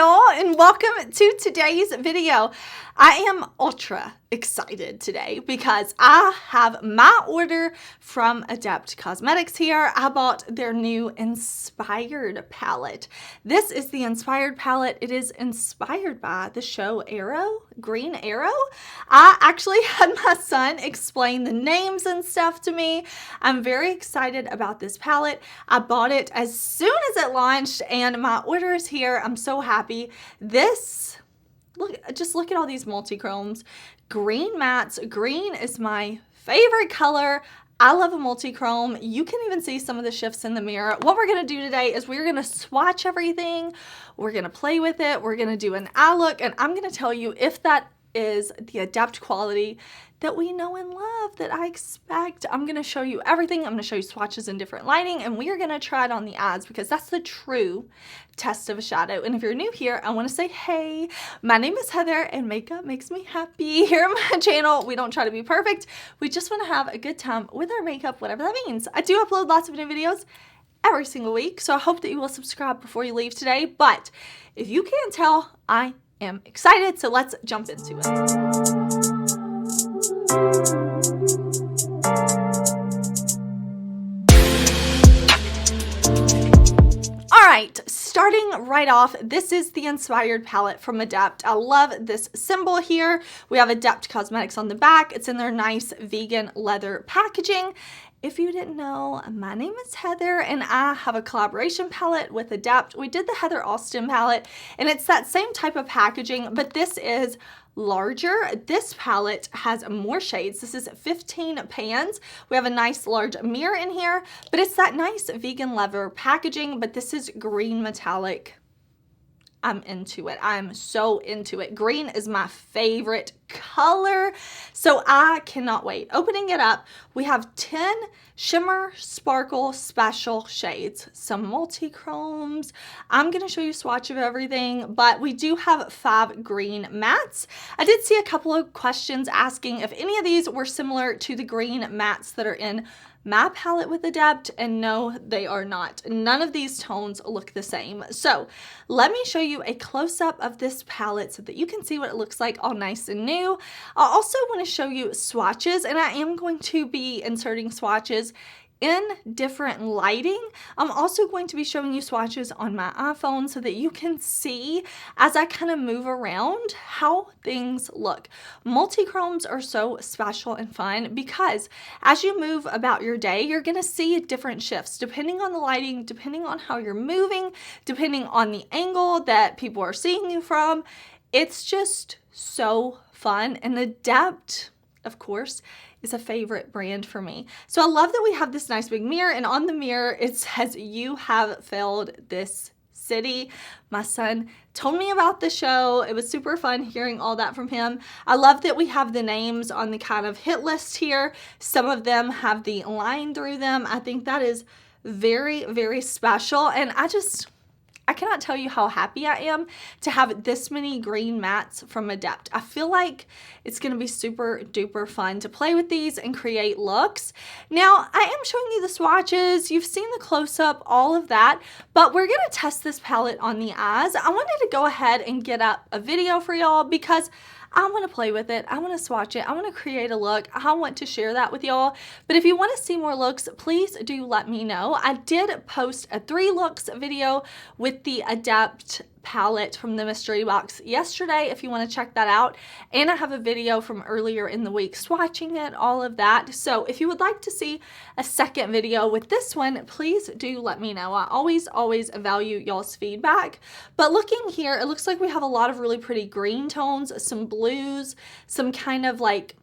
y'all, and welcome to today's video. I am ultra excited today because I have my order from Adept Cosmetics here. I bought their new Inspired palette. This is the Inspired palette. It is inspired by the show Arrow, Green Arrow. I actually had my son explain the names and stuff to me. I'm very excited about this palette. I bought it as soon as it launched and my order is here. I'm so happy. Just look at all these multi-chromes. Green mattes. Green is my favorite color. I love a multi-chrome. You can even see some of the shifts in the mirror. What we're going to do today is we're going to swatch everything. We're going to play with it. We're going to do an eye look, and I'm going to tell you if that is the Adept quality that we know and love, that I expect. I'm going to show you everything. I'm going to show you swatches in different lighting, and we are going to try it on the eyes because that's the true test of a shadow. And if you're new here, I want to say, hey, my name is Heather and makeup makes me happy. Here on my channel, we don't try to be perfect. We just want to have a good time with our makeup, whatever that means. I do upload lots of new videos every single week, so I hope that you will subscribe before you leave today. But if you can't tell, I am excited, so let's jump into it. Alright, starting right off, this is the Inspired palette from Adept. I love this symbol here. We have Adept Cosmetics on the back. It's in their nice vegan leather packaging. If you didn't know, my name is Heather and I have a collaboration palette with Adept. We did the Heather Austin palette and it's that same type of packaging, but this is larger. This palette has more shades. This is 15 pans. We have a nice large mirror in here, but it's that nice vegan leather packaging, but this is green metallic. I'm into it. I'm so into it. Green is my favorite color, so I cannot wait. Opening it up, we have 10 shimmer sparkle special shades, some multi-chromes. I'm going to show you a swatch of everything, but we do have 5 green mattes. I did see a couple of questions asking if any of these were similar to the green mattes that are in my palette with Adept, and no, they are not. None of these tones look the same. So let me show you a close-up of this palette so that you can see what it looks like all nice and new. I also want to show you swatches, and I am going to be inserting swatches in different lighting. I'm also going to be showing you swatches on my iPhone so that you can see as I kind of move around how things look. Multi-chromes are so special and fun because as you move about your day, you're gonna see different shifts depending on the lighting, depending on how you're moving, depending on the angle that people are seeing you from. It's just so fun, and Adept, of course, is a favorite brand for me. So I love that we have this nice big mirror, and on the mirror it says, "You have failed this city." My son told me about the show. It was super fun hearing all that from him. I love that we have the names on the kind of hit list here. Some of them have the line through them. I think that is very, very special, and I cannot tell you how happy I am to have this many green mattes from Adept. I feel like it's going to be super duper fun to play with these and create looks. Now, I am showing you the swatches. You've seen the close-up, all of that, but we're going to test this palette on the eyes. I wanted to go ahead and get up a video for y'all because I want to play with it. I want to swatch it. I want to create a look. I want to share that with y'all. But if you want to see more looks, please do let me know. I did post a 3 looks video with the Adept palette from the mystery box yesterday if you want to check that out, and I have a video from earlier in the week swatching it, all of that. So if you would like to see a second video with this one, please do let me know. I always value y'all's feedback. But looking here, it looks like we have a lot of really pretty green tones, some blues, some kind of like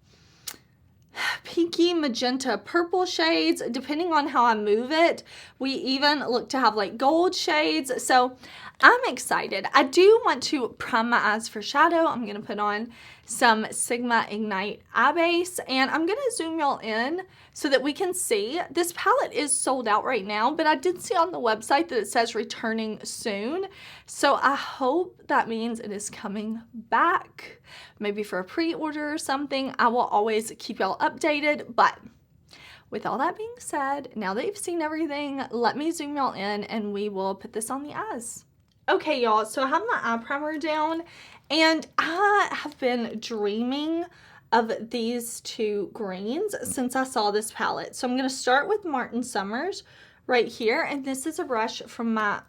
pinky magenta purple shades depending on how I move it. We even look to have like gold shades, so I'm excited. I do want to prime my eyes for shadow. I'm going to put on some Sigma Ignite eye base, and I'm going to zoom y'all in so that we can see. This palette is sold out right now, but I did see on the website that it says returning soon. So I hope that means it is coming back, maybe for a pre-order or something. I will always keep y'all updated, but with all that being said, now that you've seen everything, let me zoom y'all in and we will put this on the eyes. Okay, y'all, so I have my eye primer down, and I have been dreaming of these two greens since I saw this palette. So I'm going to start with Martin Summers right here, and this is a brush from my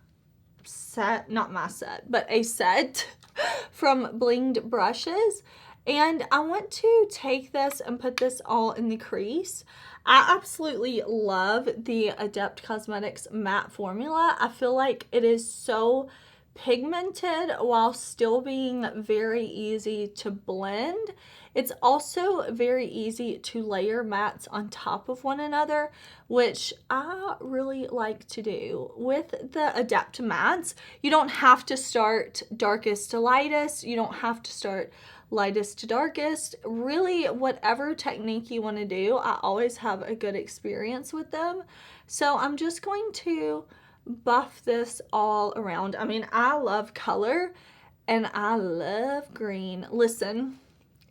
set, not my set, but a set from Blinged Brushes. And I want to take this and put this all in the crease. I absolutely love the Adept Cosmetics matte formula. I feel like it is so pigmented while still being very easy to blend. It's also very easy to layer mattes on top of one another, which I really like to do. With the Adept mattes, you don't have to start darkest to lightest. You don't have to start lightest to darkest. Really, whatever technique you want to do, I always have a good experience with them. So I'm just going to buff this all around. I mean, I love color and I love green. Listen,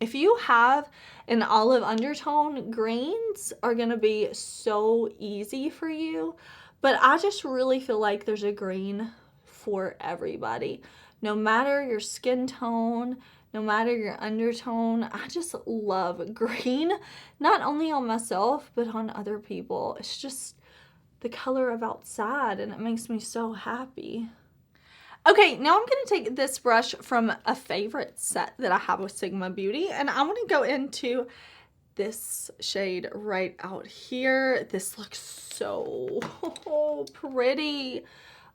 if you have an olive undertone, greens are going to be so easy for you. But I just really feel like there's a green for everybody. No matter your skin tone, no matter your undertone, I just love green. Not only on myself, but on other people. It's just the color of outside, and it makes me so happy. Okay, now I'm going to take this brush from a favorite set that I have with Sigma Beauty, and I want to go into this shade right out here. This looks so pretty.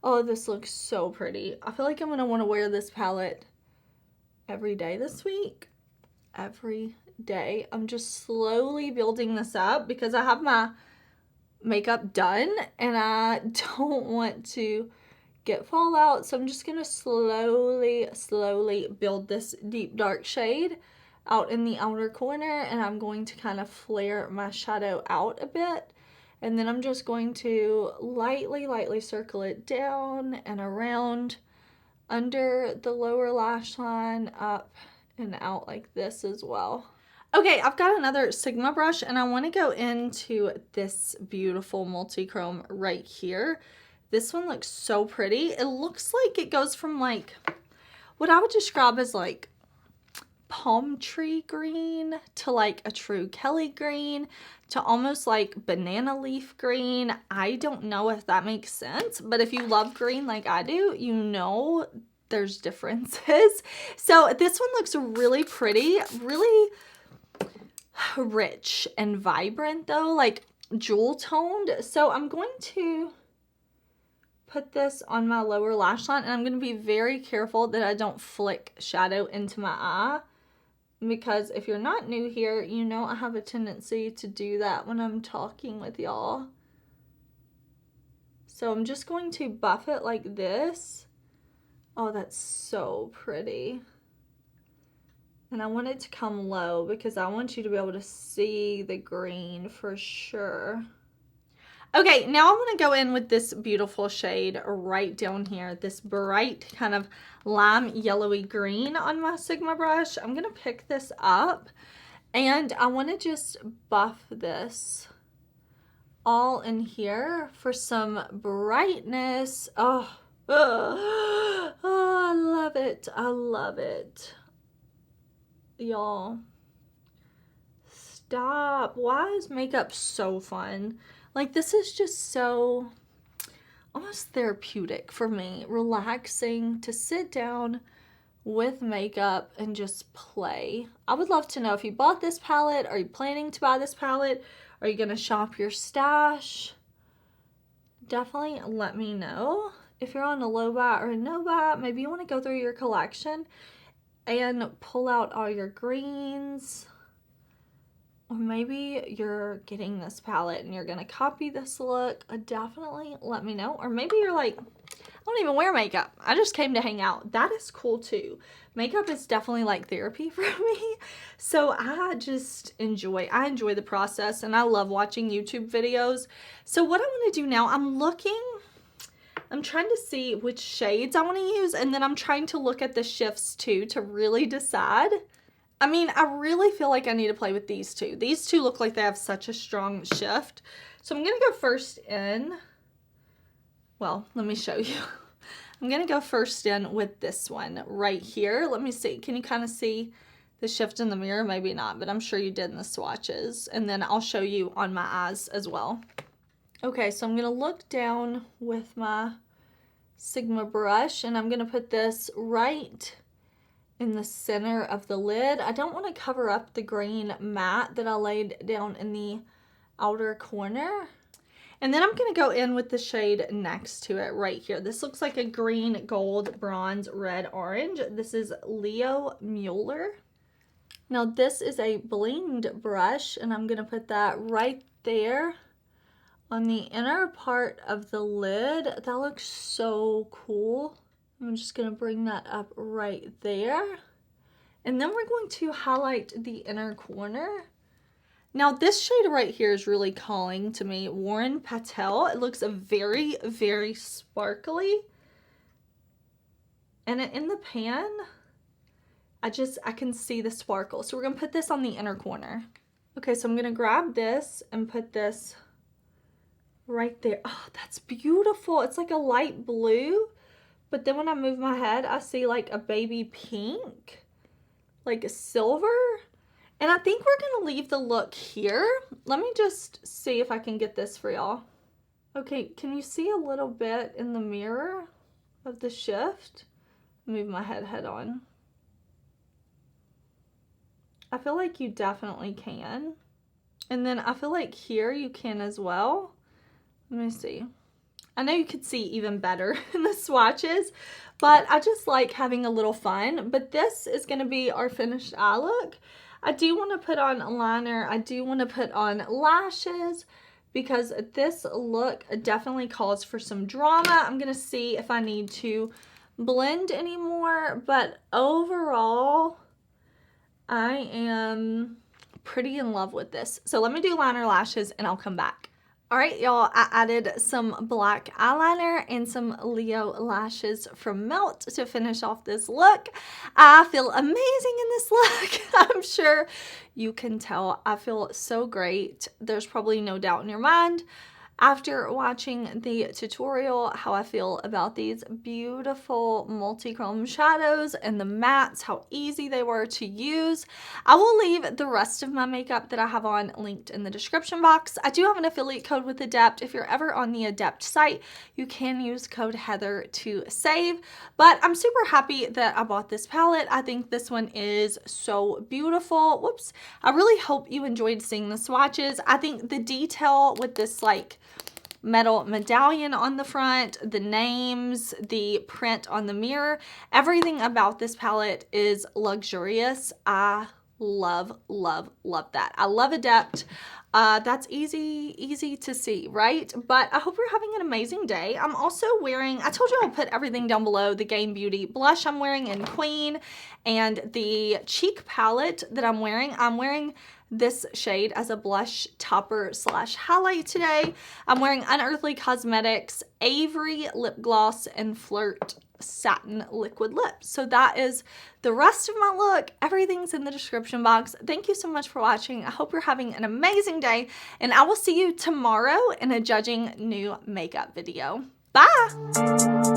Oh, this looks so pretty. I feel like I'm going to want to wear this palette every day this week. Every day. I'm just slowly building this up because I have my makeup done and I don't want to get fallout, so I'm just gonna slowly build this deep dark shade out in the outer corner, and I'm going to kind of flare my shadow out a bit, and then I'm just going to lightly circle it down and around under the lower lash line, up and out like this as well. Okay, I've got another Sigma brush, and I want to go into this beautiful multi-chrome right here. This one looks so pretty. It looks like it goes from like what I would describe as like palm tree green to like a true Kelly green to almost like banana leaf green. I don't know if that makes sense, but if you love green like I do, you know there's differences. So this one looks really pretty, really rich and vibrant though, like jewel toned. So I'm going to put this on my lower lash line, and I'm going to be very careful that I don't flick shadow into my eye, because if you're not new here, you know I have a tendency to do that when I'm talking with y'all. So I'm just going to buff it like this. Oh, that's so pretty. And I want it to come low because I want you to be able to see the green for sure. Okay, now I'm going to go in with this beautiful shade right down here. This bright kind of lime yellowy green on my Sigma brush. I'm going to pick this up and I want to just buff this all in here for some brightness. Oh, I love it. I love it. Y'all, stop. Why is makeup so fun? Like, this is just so almost therapeutic for me. Relaxing to sit down with makeup and just play. I would love to know if you bought this palette. Are you planning to buy this palette? Are you going to shop your stash? Definitely let me know. If you're on a low buy or a no buy, maybe you want to go through your collection and pull out all your greens. Or maybe you're getting this palette and you're going to copy this look. Definitely let me know. Or maybe you're like, I don't even wear makeup. I just came to hang out. That is cool too. Makeup is definitely like therapy for me. So I just enjoy the process, and I love watching YouTube videos. So what I want to do now, I'm trying to see which shades I want to use, and then I'm trying to look at the shifts too to really decide. I mean, I really feel like I need to play with these two. These two look like they have such a strong shift. So I'm going to go first in, well, let me show you. I'm I'm going to go first in with this one right here. Let me see. Can you kind of see the shift in the mirror? Maybe not, but I'm sure you did in the swatches. And then I'll show you on my eyes as well. Okay, so I'm going to look down with my Sigma brush, and I'm going to put this right in the center of the lid. I don't want to cover up the green matte that I laid down in the outer corner. And then I'm going to go in with the shade next to it right here. This looks like a green, gold, bronze, red, orange. This is Leo Mueller. Now this is a blinged brush, and I'm going to put that right there on the inner part of the lid. That looks so cool. I'm just going to bring that up right there. And then we're going to highlight the inner corner. Now this shade right here is really calling to me. Warren Patel. It looks very, very sparkly. And in the pan, I can see the sparkle. So we're going to put this on the inner corner. Okay, so I'm going to grab this and put this right there. Oh, that's beautiful. It's like a light blue. But then when I move my head, I see like a baby pink. Like a silver. And I think we're going to leave the look here. Let me just see if I can get this for y'all. Okay, can you see a little bit in the mirror of the shift? Move my head on. I feel like you definitely can. And then I feel like here you can as well. Let me see. I know you could see even better in the swatches, but I just like having a little fun. But this is going to be our finished eye look. I do want to put on a liner. I do want to put on lashes because this look definitely calls for some drama. I'm going to see if I need to blend anymore, but overall, I am pretty in love with this. So let me do liner, lashes, and I'll come back. All right, y'all, I added some black eyeliner and some Leo lashes from Melt to finish off this look. I feel amazing in this look. I'm sure you can tell. I feel so great. There's probably no doubt in your mind after watching the tutorial how I feel about these beautiful multi-chrome shadows and the mattes, how easy they were to use. I will leave the rest of my makeup that I have on linked in the description box. I do have an affiliate code with Adept. If you're ever on the Adept site, you can use code Heather to save. But I'm super happy that I bought this palette. I think this one is so beautiful. Whoops. I really hope you enjoyed seeing the swatches. I think the detail with this like metal medallion on the front, the names, the print on the mirror, everything about this palette is luxurious. I love, love, love that. I love Adept. That's easy to see, right? But I hope you're having an amazing day. I'm also wearing, I told you I'll put everything down below, the Game Beauty blush I'm wearing in Queen, and the cheek palette that I'm wearing this shade as a blush topper slash highlight today. I'm wearing Unearthly Cosmetics Avery lip gloss and Flirt satin liquid lips. So that is the rest of my look. Everything's in the description box. Thank you so much for watching. I hope you're having an amazing day, and I will see you tomorrow in a judging new makeup video. Bye!